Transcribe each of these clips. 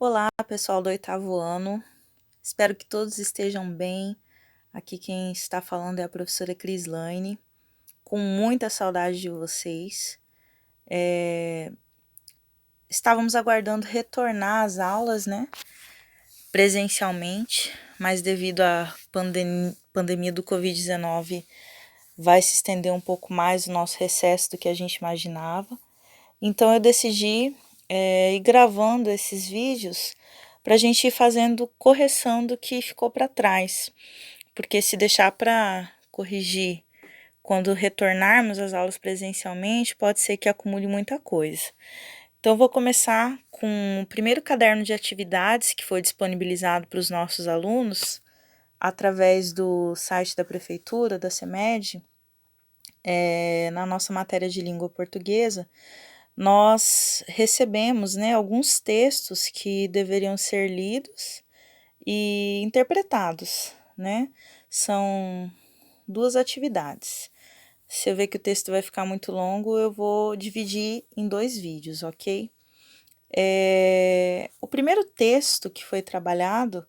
Olá, pessoal do oitavo ano. Espero que todos estejam bem. Aqui quem está falando é a professora Crislaine, com muita saudade de vocês. Estávamos aguardando retornar às aulas, né, presencialmente, mas devido à pandemia do Covid-19, vai se estender um pouco mais o nosso recesso do que a gente imaginava. Então eu decidi ir gravando esses vídeos para a gente ir fazendo correção do que ficou para trás, porque se deixar para corrigir quando retornarmos às aulas presencialmente, pode ser que acumule muita coisa. Então eu vou começar com o primeiro caderno de atividades que foi disponibilizado para os nossos alunos através do site da prefeitura, da CEMED, na nossa matéria de língua portuguesa. Nós recebemos, né, alguns textos que deveriam ser lidos e interpretados, né? São duas atividades. Se eu ver que o texto vai ficar muito longo, eu vou dividir em 2 vídeos, ok? O primeiro texto que foi trabalhado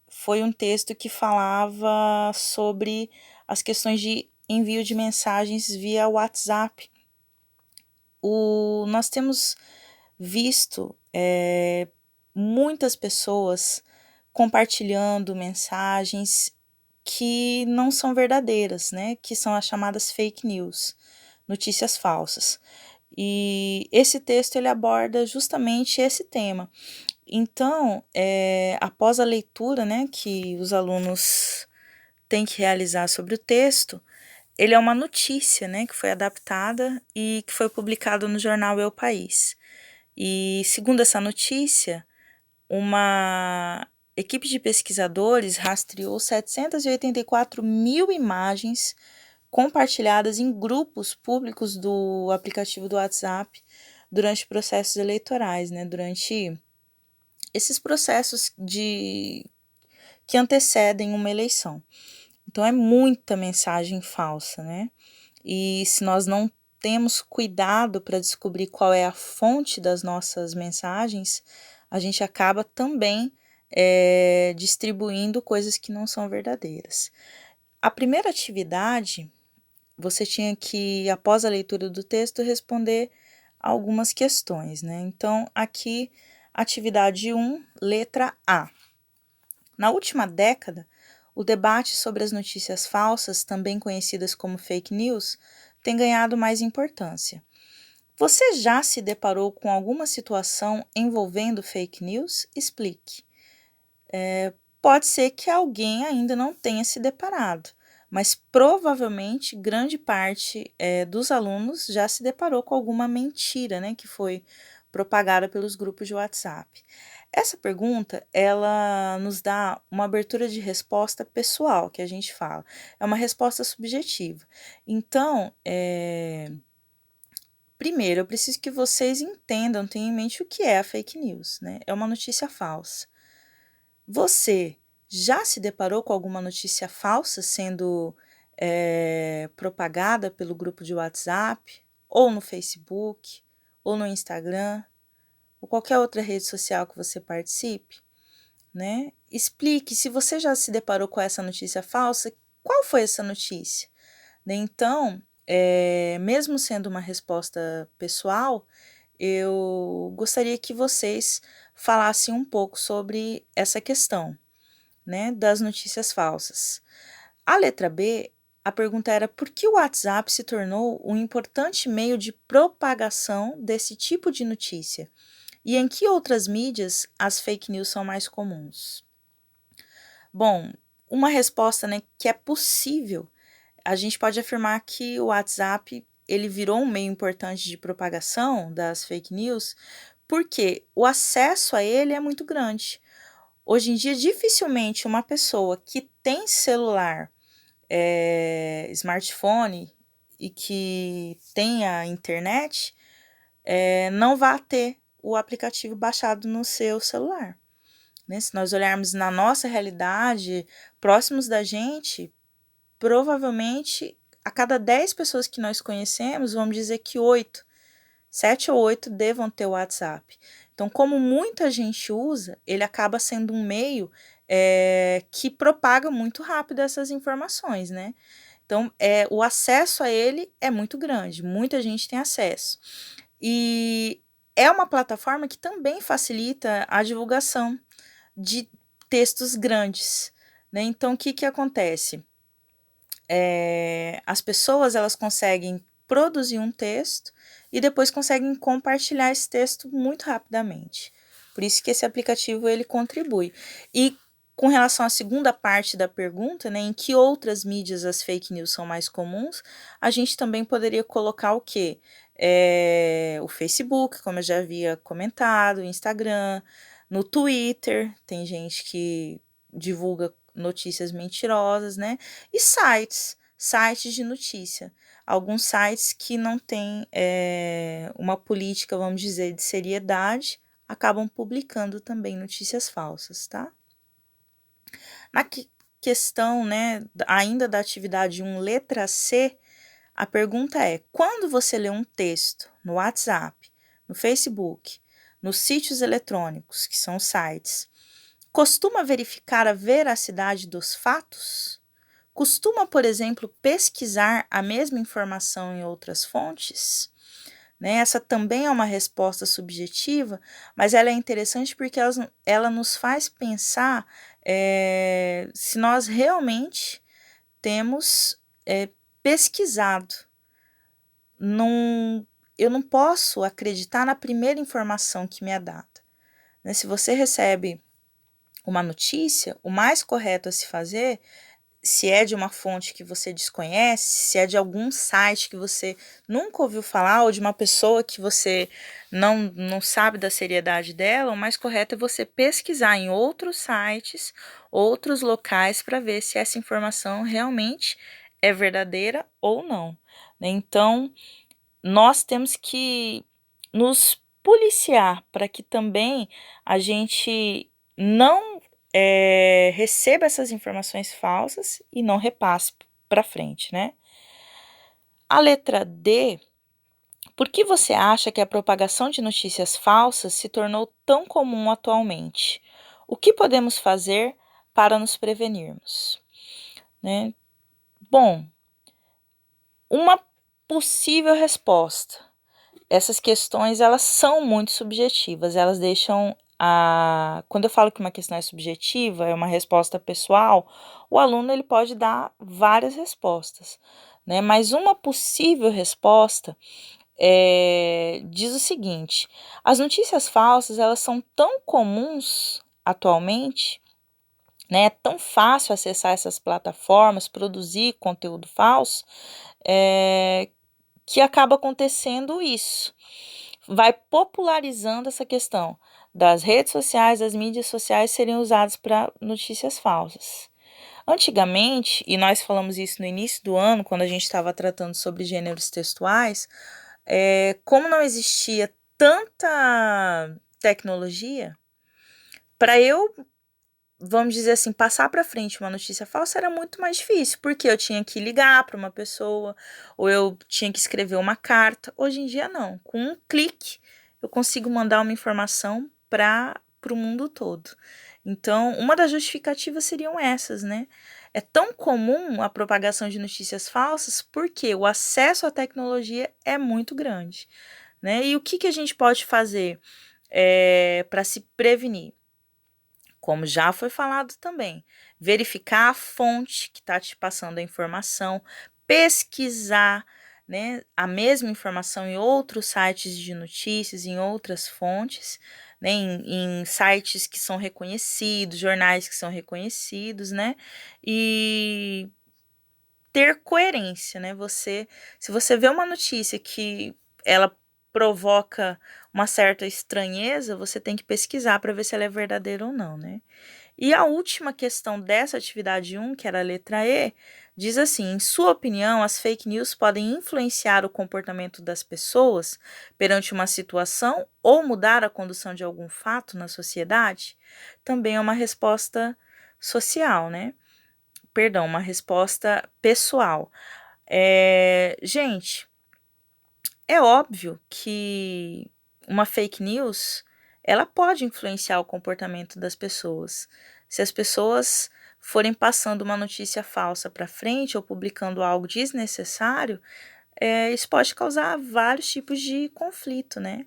foi um texto que falava sobre as questões de envio de mensagens via WhatsApp. Nós temos visto muitas pessoas compartilhando mensagens que não são verdadeiras, né? Que são as chamadas fake news, notícias falsas. E esse texto ele aborda justamente esse tema. Então, após a leitura, né, que os alunos têm que realizar sobre o texto, ele é uma notícia, né, que foi adaptada e que foi publicada no jornal É o País. E, segundo essa notícia, uma equipe de pesquisadores rastreou 784 mil imagens compartilhadas em grupos públicos do aplicativo do WhatsApp durante processos eleitorais, né, durante esses processos que antecedem uma eleição. Então é muita mensagem falsa, né? E se nós não temos cuidado para descobrir qual é a fonte das nossas mensagens, a gente acaba também distribuindo coisas que não são verdadeiras. A primeira atividade, você tinha que, após a leitura do texto, responder algumas questões, né? Então, aqui, atividade 1, letra A. Na última década, o debate sobre as notícias falsas, também conhecidas como fake news, tem ganhado mais importância. Você já se deparou com alguma situação envolvendo fake news? Explique. Pode ser que alguém ainda não tenha se deparado, mas provavelmente grande parte dos alunos já se deparou com alguma mentira, né, que foi propagada pelos grupos de WhatsApp. Essa pergunta, ela nos dá uma abertura de resposta pessoal, que a gente fala. É uma resposta subjetiva. Então, primeiro, eu preciso que vocês entendam, tenham em mente o que é a fake news, né? É uma notícia falsa. Você já se deparou com alguma notícia falsa sendo propagada pelo grupo de WhatsApp, ou no Facebook, ou no Instagram, ou qualquer outra rede social que você participe, né? Explique, se você já se deparou com essa notícia falsa, qual foi essa notícia? Né? Então, mesmo sendo uma resposta pessoal, eu gostaria que vocês falassem um pouco sobre essa questão, né, das notícias falsas. A letra B, a pergunta era por que o WhatsApp se tornou um importante meio de propagação desse tipo de notícia? E em que outras mídias as fake news são mais comuns? Bom, uma resposta, né, que é possível, a gente pode afirmar que o WhatsApp ele virou um meio importante de propagação das fake news, porque o acesso a ele é muito grande. Hoje em dia, dificilmente uma pessoa que tem celular, smartphone e que tenha internet, não vai ter o aplicativo baixado no seu celular, né? Se nós olharmos na nossa realidade, próximos da gente, provavelmente a cada 10 pessoas que nós conhecemos, vamos dizer que 8, 7 ou 8 devam ter o WhatsApp. Então, como muita gente usa, ele acaba sendo um meio que propaga muito rápido essas informações, né? Então, o acesso a ele é muito grande, muita gente tem acesso. E é uma plataforma que também facilita a divulgação de textos grandes, né? Então, o que que acontece? As pessoas, elas conseguem produzir um texto e depois conseguem compartilhar esse texto muito rapidamente. Por isso que esse aplicativo, ele contribui. E com relação à segunda parte da pergunta, né, em que outras mídias as fake news são mais comuns, a gente também poderia colocar o quê? O Facebook, como eu já havia comentado, o Instagram, no Twitter, tem gente que divulga notícias mentirosas, né? E sites de notícia. Alguns sites que não têm uma política, vamos dizer, de seriedade, acabam publicando também notícias falsas, tá? Na questão, né, ainda da atividade 1, letra C, a pergunta é: quando você lê um texto no WhatsApp, no Facebook, nos sítios eletrônicos, que são os sites, costuma verificar a veracidade dos fatos? Costuma, por exemplo, pesquisar a mesma informação em outras fontes? Né? Essa também é uma resposta subjetiva, mas ela é interessante porque ela nos faz pensar se nós realmente temos pesquisado. Eu não posso acreditar na primeira informação que me é dada. Né? Se você recebe uma notícia, o mais correto a se fazer, se é de uma fonte que você desconhece, se é de algum site que você nunca ouviu falar, ou de uma pessoa que você não sabe da seriedade dela, o mais correto é você pesquisar em outros sites, outros locais, para ver se essa informação realmente é verdadeira ou não. Né? Então, nós temos que nos policiar para que também a gente não receba essas informações falsas e não repasse para frente, né? A letra D, por que você acha que a propagação de notícias falsas se tornou tão comum atualmente? O que podemos fazer para nos prevenirmos? Né? Bom, uma possível resposta. Essas questões, elas são muito subjetivas, elas deixam quando eu falo que uma questão é subjetiva, é uma resposta pessoal, o aluno ele pode dar várias respostas, né? Mas uma possível resposta diz o seguinte: as notícias falsas, elas são tão comuns atualmente, né? É tão fácil acessar essas plataformas, produzir conteúdo falso, que acaba acontecendo isso. Vai popularizando essa questão das redes sociais, das mídias sociais serem usadas para notícias falsas. Antigamente, e nós falamos isso no início do ano, quando a gente estava tratando sobre gêneros textuais, como não existia tanta tecnologia, para eu, vamos dizer assim, passar para frente uma notícia falsa era muito mais difícil, porque eu tinha que ligar para uma pessoa, ou eu tinha que escrever uma carta. Hoje em dia, não. Com um clique, eu consigo mandar uma informação para o mundo todo. Então, uma das justificativas seriam essas, né? É tão comum a propagação de notícias falsas porque o acesso à tecnologia é muito grande, né? E o que, que a gente pode fazer para se prevenir? Como já foi falado também, verificar a fonte que está te passando a informação, pesquisar, né, a mesma informação em outros sites de notícias, em outras fontes, né, em sites que são reconhecidos, jornais que são reconhecidos, né, e ter coerência, né? Se você vê uma notícia que ela provoca uma certa estranheza, você tem que pesquisar para ver se ela é verdadeira ou não, né? E a última questão dessa atividade 1, que era a letra E, diz assim: em sua opinião, as fake news podem influenciar o comportamento das pessoas perante uma situação ou mudar a condução de algum fato na sociedade? Também é uma resposta social, né? Perdão, uma resposta pessoal. Gente, é óbvio que uma fake news ela pode influenciar o comportamento das pessoas. Se as pessoas forem passando uma notícia falsa para frente ou publicando algo desnecessário, isso pode causar vários tipos de conflito, né?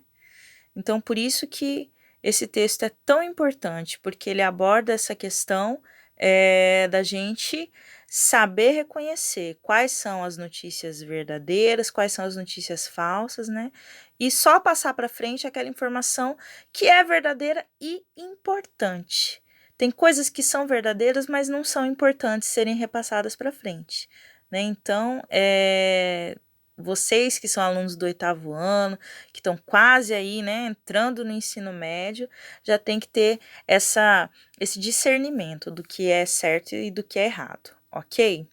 Então, por isso que esse texto é tão importante, porque ele aborda essa questão da gente saber reconhecer quais são as notícias verdadeiras, quais são as notícias falsas, né? E só passar para frente aquela informação que é verdadeira e importante. Tem coisas que são verdadeiras, mas não são importantes serem repassadas para frente, né? Então, vocês que são alunos do 8º ano, que estão quase aí, né, entrando no ensino médio, já tem que ter esse discernimento do que é certo e do que é errado, ok?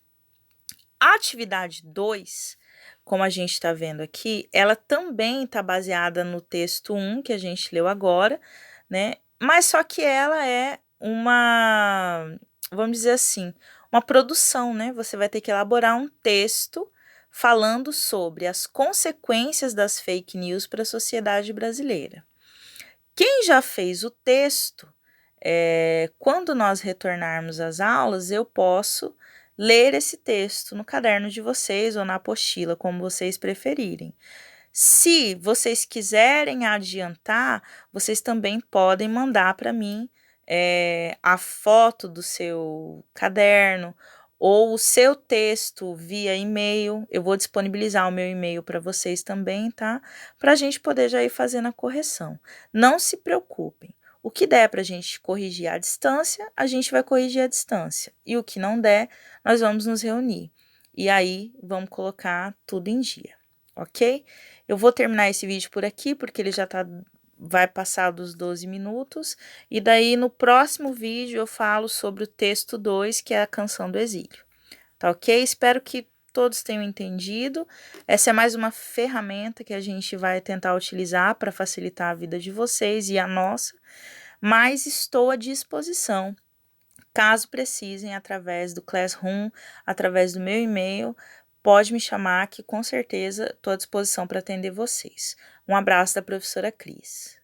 A atividade 2, como a gente está vendo aqui, ela também está baseada no texto 1 que a gente leu agora, né? Mas só que ela é vamos dizer assim, uma produção, né? Você vai ter que elaborar um texto falando sobre as consequências das fake news para a sociedade brasileira. Quem já fez o texto, quando nós retornarmos às aulas, eu posso ler esse texto no caderno de vocês ou na apostila, como vocês preferirem. Se vocês quiserem adiantar, vocês também podem mandar para mim a foto do seu caderno ou o seu texto via e-mail. Eu vou disponibilizar o meu e-mail para vocês também, tá? Para a gente poder já ir fazendo a correção. Não se preocupem. O que der para a gente corrigir à distância, a gente vai corrigir à distância. E o que não der, nós vamos nos reunir. E aí, vamos colocar tudo em dia, ok? Eu vou terminar esse vídeo por aqui, porque ele já vai passar dos 12 minutos. E daí, no próximo vídeo, eu falo sobre o texto 2, que é a Canção do Exílio. Tá ok? Espero que todos tenham entendido. Essa é mais uma ferramenta que a gente vai tentar utilizar para facilitar a vida de vocês e a nossa. Mas estou à disposição, caso precisem, através do Classroom, através do meu e-mail. Pode me chamar que com certeza estou à disposição para atender vocês. Um abraço da professora Cris.